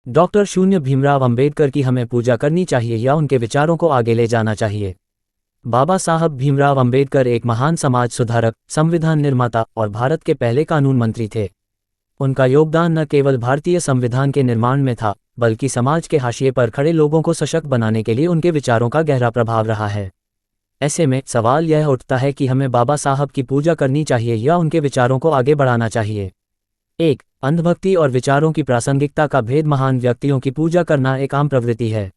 Doctor शून्य भीमराव अंबेडकर की हमें पूजा करनी चाहिए या उनके विचारों को आगे ले जाना चाहिए। बाबा साहब भीमराव अंबेडकर एक महान समाज सुधारक, संविधान निर्माता और भारत के पहले कानून मंत्री थे। उनका योगदान न केवल भारतीय संविधान के निर्माण में था, बल्कि समाज के हाशिए पर खड़े लोगों को सशक्त बनाने के लिए उनके विचारों का गहरा प्रभाव रहा है। ऐसे में सवाल यह उठता है कि हमें बाबा साहब की पूजा करनी चाहिए या उनके विचारों को आगे बढ़ाना चाहिए। 1. अंधभक्ति और विचारों की प्रासंगिकता का भेद। महान व्यक्तियों की पूजा करना एक आम प्रवृत्ति है।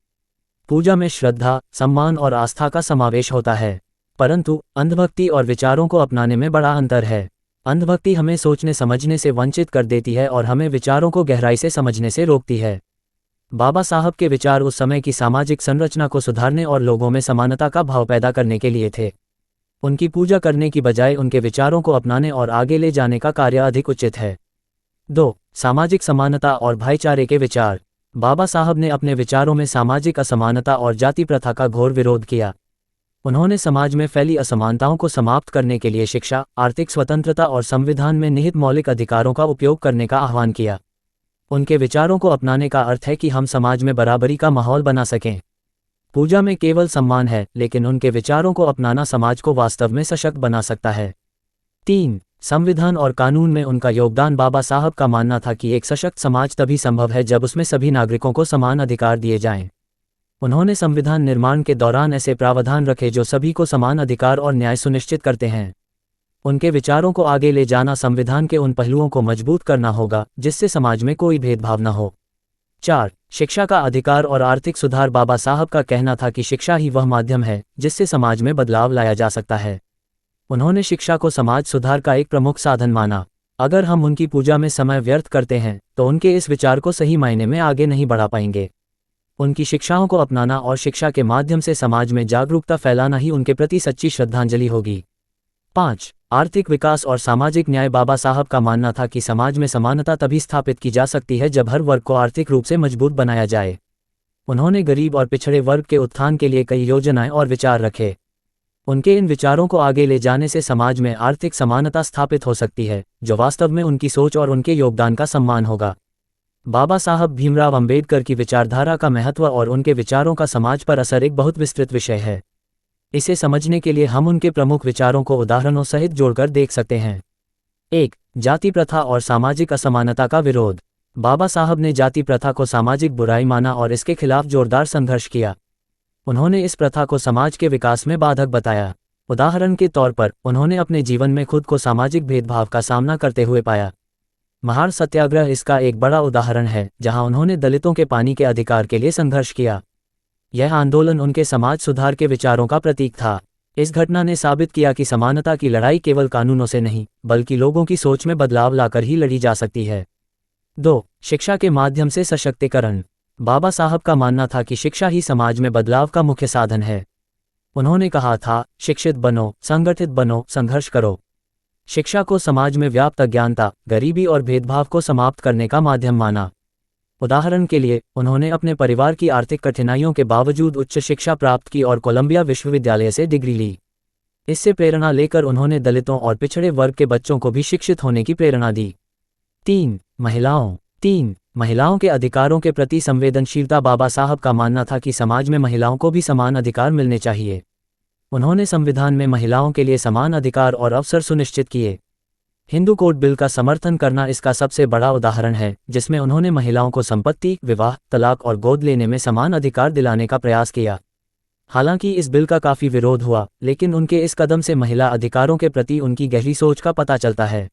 पूजा में श्रद्धा, सम्मान और आस्था का समावेश होता है, परंतु अंधभक्ति और विचारों को अपनाने में बड़ा अंतर है। अंधभक्ति हमें सोचने समझने से वंचित कर देती है और हमें विचारों को गहराई से समझने से रोकती है। बाबा साहब के विचार उस समय की सामाजिक संरचना को सुधारने और लोगों में समानता का भाव पैदा करने के लिए थे। उनकी पूजा करने की बजाय उनके विचारों को अपनाने और आगे ले जाने का कार्य अधिक उचित है। 2. सामाजिक समानता और भाईचारे के विचार। बाबा साहब ने अपने विचारों में सामाजिक असमानता और जाति प्रथा का घोर विरोध किया। उन्होंने समाज में फैली असमानताओं को समाप्त करने के लिए शिक्षा, आर्थिक स्वतंत्रता और संविधान में निहित मौलिक अधिकारों का उपयोग करने का आह्वान किया। उनके विचारों को अपनाने का अर्थ है कि हम समाज में बराबरी का माहौल बना सकें। पूजा में केवल सम्मान है, लेकिन उनके विचारों को अपनाना समाज को वास्तव में सशक्त बना सकता है। 3. संविधान और कानून में उनका योगदान। बाबा साहब का मानना था कि एक सशक्त समाज तभी संभव है जब उसमें सभी नागरिकों को समान अधिकार दिए जाएं। उन्होंने संविधान निर्माण के दौरान ऐसे प्रावधान रखे जो सभी को समान अधिकार और न्याय सुनिश्चित करते हैं। उनके विचारों को आगे ले जाना संविधान के उन पहलुओं को मजबूत करना होगा जिससे समाज में कोई भेदभाव न हो। 4. शिक्षा का अधिकार और आर्थिक सुधार। बाबा साहब का कहना था कि शिक्षा ही वह माध्यम है जिससे समाज में बदलाव लाया जा सकता है। उन्होंने शिक्षा को समाज सुधार का एक प्रमुख साधन माना। अगर हम उनकी पूजा में समय व्यर्थ करते हैं तो उनके इस विचार को सही मायने में आगे नहीं बढ़ा पाएंगे। उनकी शिक्षाओं को अपनाना और शिक्षा के माध्यम से समाज में जागरूकता फैलाना ही उनके प्रति सच्ची श्रद्धांजलि होगी। 5. आर्थिक विकास और सामाजिक न्याय। बाबा साहब का मानना था कि समाज में समानता तभी स्थापित की जा सकती है जब हर वर्ग को आर्थिक रूप से मजबूत बनाया जाए। उन्होंने गरीब और पिछड़े वर्ग के उत्थान के लिए कई योजनाएं और विचार रखे। उनके इन विचारों को आगे ले जाने से समाज में आर्थिक समानता स्थापित हो सकती है, जो वास्तव में उनकी सोच और उनके योगदान का सम्मान होगा। बाबा साहब भीमराव अंबेडकर की विचारधारा का महत्व और उनके विचारों का समाज पर असर एक बहुत विस्तृत विषय है। इसे समझने के लिए हम उनके प्रमुख विचारों को उदाहरणों सहित जोड़कर देख सकते हैं। 1. जाति प्रथा और सामाजिक असमानता का विरोध। बाबा साहब ने जाति प्रथा को सामाजिक बुराई माना और इसके खिलाफ जोरदार संघर्ष किया। उन्होंने इस प्रथा को समाज के विकास में बाधक बताया। उदाहरण के तौर पर उन्होंने अपने जीवन में खुद को सामाजिक भेदभाव का सामना करते हुए पाया। महार सत्याग्रह इसका एक बड़ा उदाहरण है, जहां उन्होंने दलितों के पानी के अधिकार के लिए संघर्ष किया। यह आंदोलन उनके समाज सुधार के विचारों का प्रतीक था। इस घटना ने साबित किया कि समानता की लड़ाई केवल कानूनों से नहीं, बल्कि लोगों की सोच में बदलाव लाकर ही लड़ी जा सकती है। 2. शिक्षा के माध्यम से सशक्तिकरण। बाबा साहब का मानना था कि शिक्षा ही समाज में बदलाव का मुख्य साधन है। उन्होंने कहा था, शिक्षित बनो, संगठित बनो, संघर्ष करो। शिक्षा को समाज में व्याप्त अज्ञानता, गरीबी और भेदभाव को समाप्त करने का माध्यम माना। उदाहरण के लिए उन्होंने अपने परिवार की आर्थिक कठिनाइयों के बावजूद उच्च शिक्षा प्राप्त की और कोलंबिया विश्वविद्यालय से डिग्री ली। इससे प्रेरणा लेकर उन्होंने दलितों और पिछड़े वर्ग के बच्चों को भी शिक्षित होने की प्रेरणा दी। 3. महिलाओं के अधिकारों के प्रति संवेदनशीलता। बाबा साहब का मानना था कि समाज में महिलाओं को भी समान अधिकार मिलने चाहिए। उन्होंने संविधान में महिलाओं के लिए समान अधिकार और अवसर सुनिश्चित किए। हिंदू कोड बिल का समर्थन करना इसका सबसे बड़ा उदाहरण है, जिसमें उन्होंने महिलाओं को संपत्ति, विवाह, तलाक और गोद लेने में समान अधिकार दिलाने का प्रयास किया। हालांकि इस बिल का काफी विरोध हुआ, लेकिन उनके इस कदम से महिला अधिकारों के प्रति उनकी गहरी सोच का पता चलता है।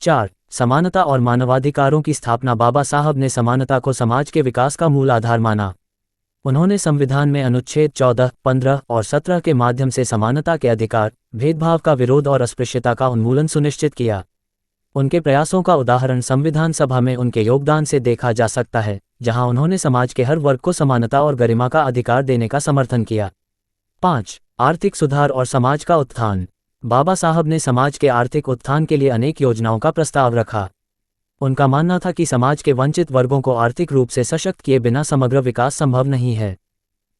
4. समानता और मानवाधिकारों की स्थापना। बाबा साहब ने समानता को समाज के विकास का मूल आधार माना। उन्होंने संविधान में अनुच्छेद 14, 15 और 17 के माध्यम से समानता के अधिकार, भेदभाव का विरोध और अस्पृश्यता का उन्मूलन सुनिश्चित किया। उनके प्रयासों का उदाहरण संविधान सभा में उनके योगदान से देखा जा सकता है, जहां उन्होंने समाज के हर वर्ग को समानता और गरिमा का अधिकार देने का समर्थन किया। 5. आर्थिक सुधार और समाज का उत्थान। बाबा साहब ने समाज के आर्थिक उत्थान के लिए अनेक योजनाओं का प्रस्ताव रखा। उनका मानना था कि समाज के वंचित वर्गों को आर्थिक रूप से सशक्त किए बिना समग्र विकास संभव नहीं है।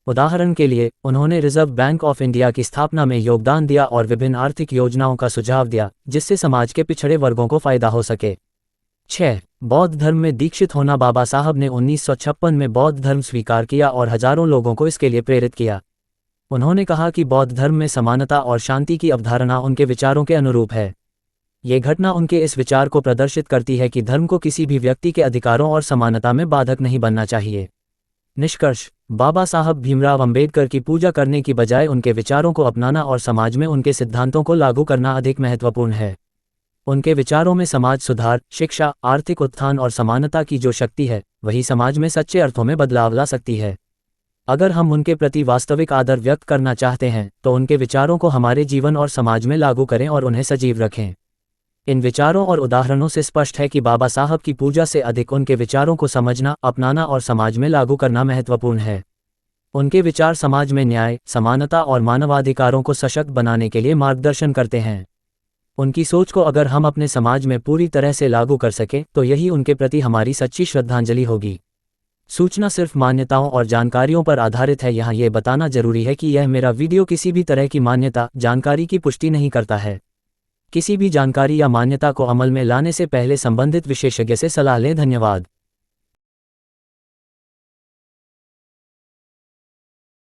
उदाहरण के लिए उन्होंने रिजर्व बैंक ऑफ इंडिया की स्थापना में योगदान दिया और विभिन्न आर्थिक योजनाओं का सुझाव दिया, जिससे समाज के पिछड़े वर्गों को फायदा हो सके। 6. बौद्ध धर्म में दीक्षित होना। बाबा साहब ने 1956 में बौद्ध धर्म स्वीकार किया और हजारों लोगों को इसके लिए प्रेरित किया। उन्होंने कहा कि बौद्ध धर्म में समानता और शांति की अवधारणा उनके विचारों के अनुरूप है। ये घटना उनके इस विचार को प्रदर्शित करती है कि धर्म को किसी भी व्यक्ति के अधिकारों और समानता में बाधक नहीं बनना चाहिए। निष्कर्ष, बाबा साहब भीमराव अंबेडकर की पूजा करने की बजाय उनके विचारों को अपनाना और समाज में उनके सिद्धांतों को लागू करना अधिक महत्वपूर्ण है। उनके विचारों में समाज सुधार, शिक्षा, आर्थिक उत्थान और समानता की जो शक्ति है, वही समाज में सच्चे अर्थों में बदलाव ला सकती है। अगर हम उनके प्रति वास्तविक आदर व्यक्त करना चाहते हैं, तो उनके विचारों को हमारे जीवन और समाज में लागू करें और उन्हें सजीव रखें। इन विचारों और उदाहरणों से स्पष्ट है कि बाबा साहब की पूजा से अधिक उनके विचारों को समझना, अपनाना और समाज में लागू करना महत्वपूर्ण है। उनके विचार समाज में न्याय, समानता और मानवाधिकारों को सशक्त बनाने के लिए मार्गदर्शन करते हैं। उनकी सोच को अगर हम अपने समाज में पूरी तरह से लागू कर सकें, तो यही उनके प्रति हमारी सच्ची श्रद्धांजलि होगी। सूचना सिर्फ मान्यताओं और जानकारियों पर आधारित है। यहाँ ये बताना जरूरी है कि यह मेरा वीडियो किसी भी तरह की मान्यता, जानकारी की पुष्टि नहीं करता है। किसी भी जानकारी या मान्यता को अमल में लाने से पहले संबंधित विशेषज्ञ से सलाह लें। धन्यवाद।